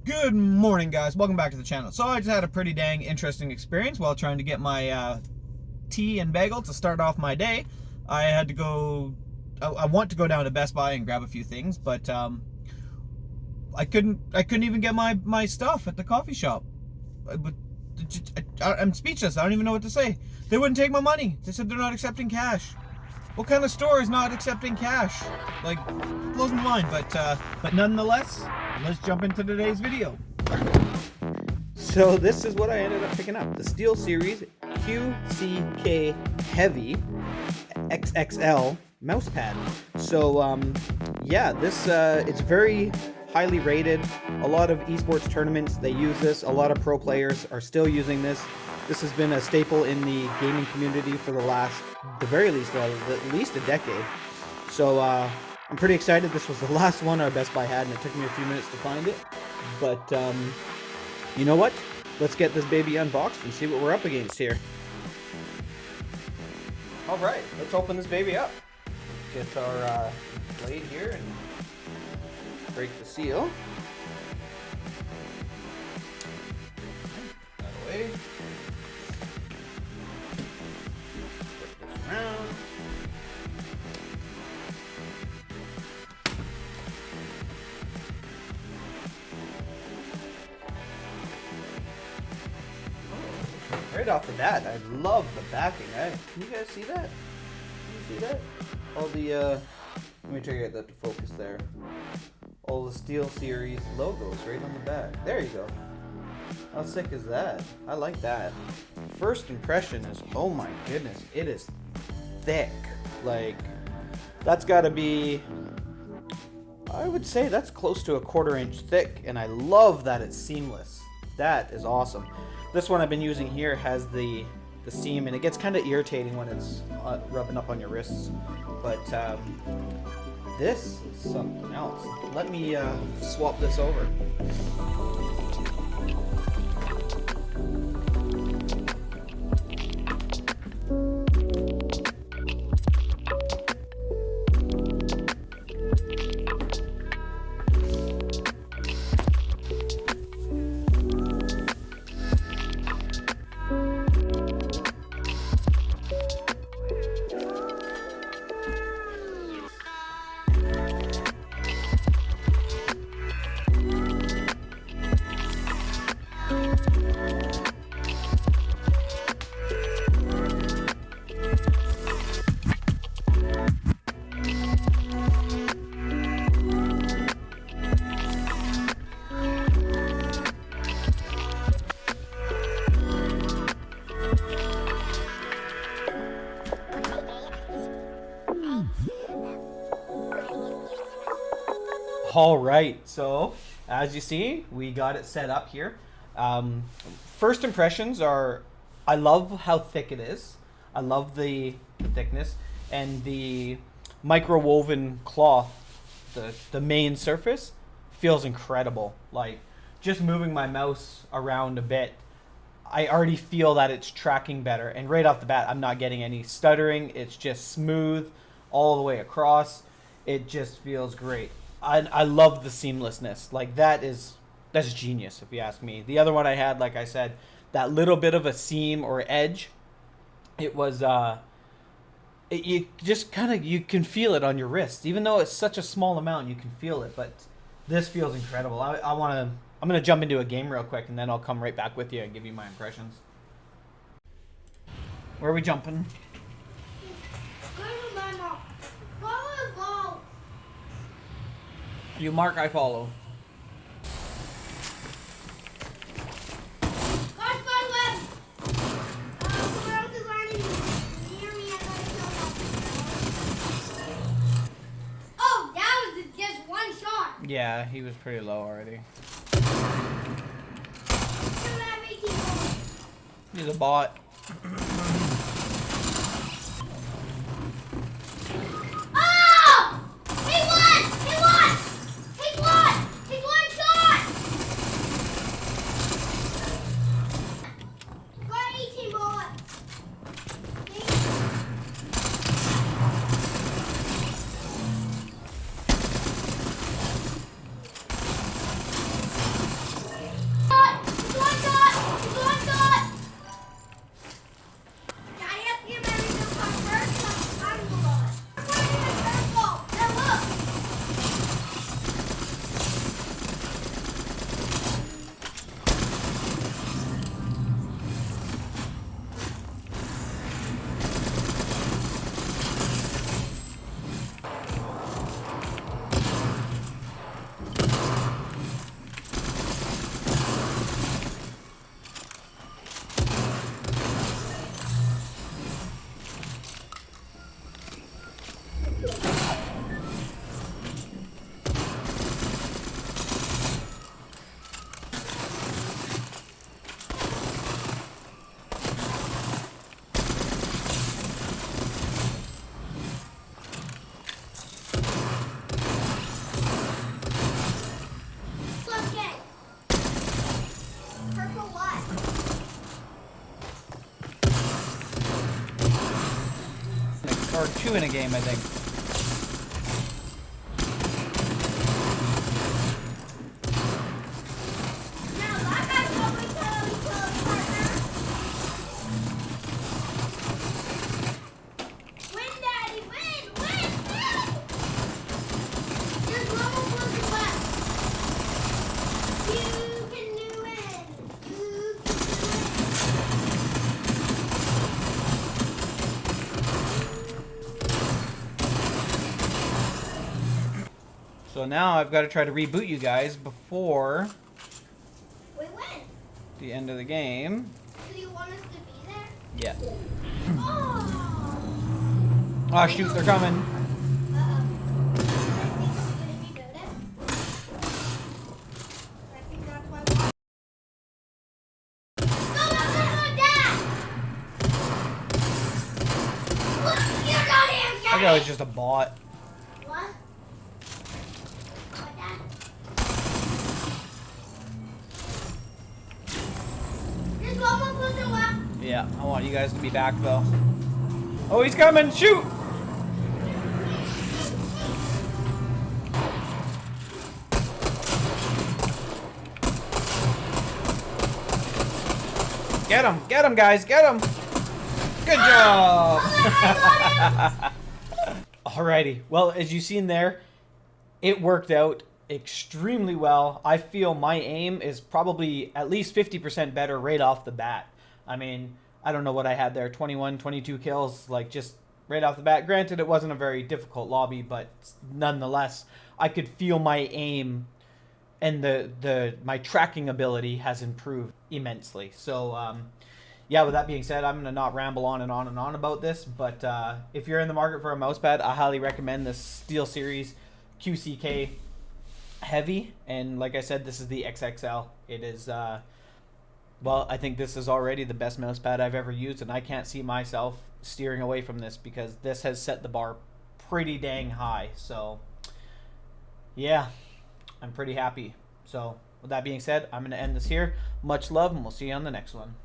Good morning, guys. Welcome back to the channel. So I just had a pretty dang interesting experience while trying to get my tea and bagel to start off my day. I had to go, I want to go down to Best Buy and grab a few things, but I couldn't even get my stuff at the coffee shop. I'm speechless. I don't even know what to say. They wouldn't take my money. They said they're not accepting cash. What kind of store is not accepting cash? Like, blows my mind, but nonetheless, let's jump into today's video. So this is what I ended up picking up. The Steelseries QcK Heavy XXL mouse pad. So yeah, this it's very highly rated. A lot of esports tournaments, they use this. A lot of pro players are still using this. This has been a staple in the gaming community for the very least, at least a decade. So I'm pretty excited. This was the last one our Best Buy had, and it took me a few minutes to find it. But you know what? Let's get this baby unboxed and see what we're up against here. All right, let's open this baby up. Get our blade here and break the seal. That away. Flip this around. Right off the bat, I love the backing. Can you guys see that? Can you see that? All the, let me try to get that to focus there. All the Steelseries logos right on the back. There you go. How sick is that? I like that. First impression is, oh my goodness, it is thick. Like, that's gotta be, I would say that's close to a 1/4 inch thick, and I love that it's seamless. That is awesome. This one I've been using here has the seam, and it gets kind of irritating when it's rubbing up on your wrists. But this is something else. Let me swap this over. All right, so as you see, we got it set up here. First impressions are, I love how thick it is. I love the thickness and the microwoven cloth. The main surface feels incredible. Like, just moving my mouse around a bit, I already feel that it's tracking better. And right off the bat, I'm not getting any stuttering. It's just smooth all the way across. It just feels great. I love the seamlessness. Like, that's genius, if you ask me. The other one I had, like I said, that little bit of a seam or edge, it was you just kind of, you can feel it on your wrist. Even though it's such a small amount, you can feel it. But this feels incredible. I'm gonna jump into a game real quick, and then I'll come right back with you and give you my impressions. Where are we jumping? You mark, I follow. Oh, that was just one shot. Yeah, he was pretty low already. He's a bot. or 2 in a game, I think. Now that guy's probably totally partner. Win, Daddy, win, win, win! There's one more person left. You can do it. You can do So now I've got to try to reboot you guys before it. We win. the end of the game. Do you want us to be there? Yeah. Oh! Oh shoot, they're coming. I think it was just a bot. Yeah, I want you guys to be back though. Oh, he's coming! Shoot! Get him, guys, get him! Good job! Alrighty, well, as you've seen there, it worked out extremely well. I feel my aim is probably at least 50% better right off the bat. I mean, I don't know what I had there, 21, 22 kills, like just right off the bat. Granted, it wasn't a very difficult lobby, but nonetheless, I could feel my aim and my tracking ability has improved immensely. So, yeah, with that being said, I'm going to not ramble on and on and on about this, but if you're in the market for a mousepad, I highly recommend this SteelSeries QcK Heavy, and like I said, this is the XXL. It is, well, I think this is already the best mousepad I've ever used, and I can't see myself steering away from this because this has set the bar pretty dang high. So, yeah, I'm pretty happy. So, with that being said, I'm going to end this here. Much love, and we'll see you on the next one.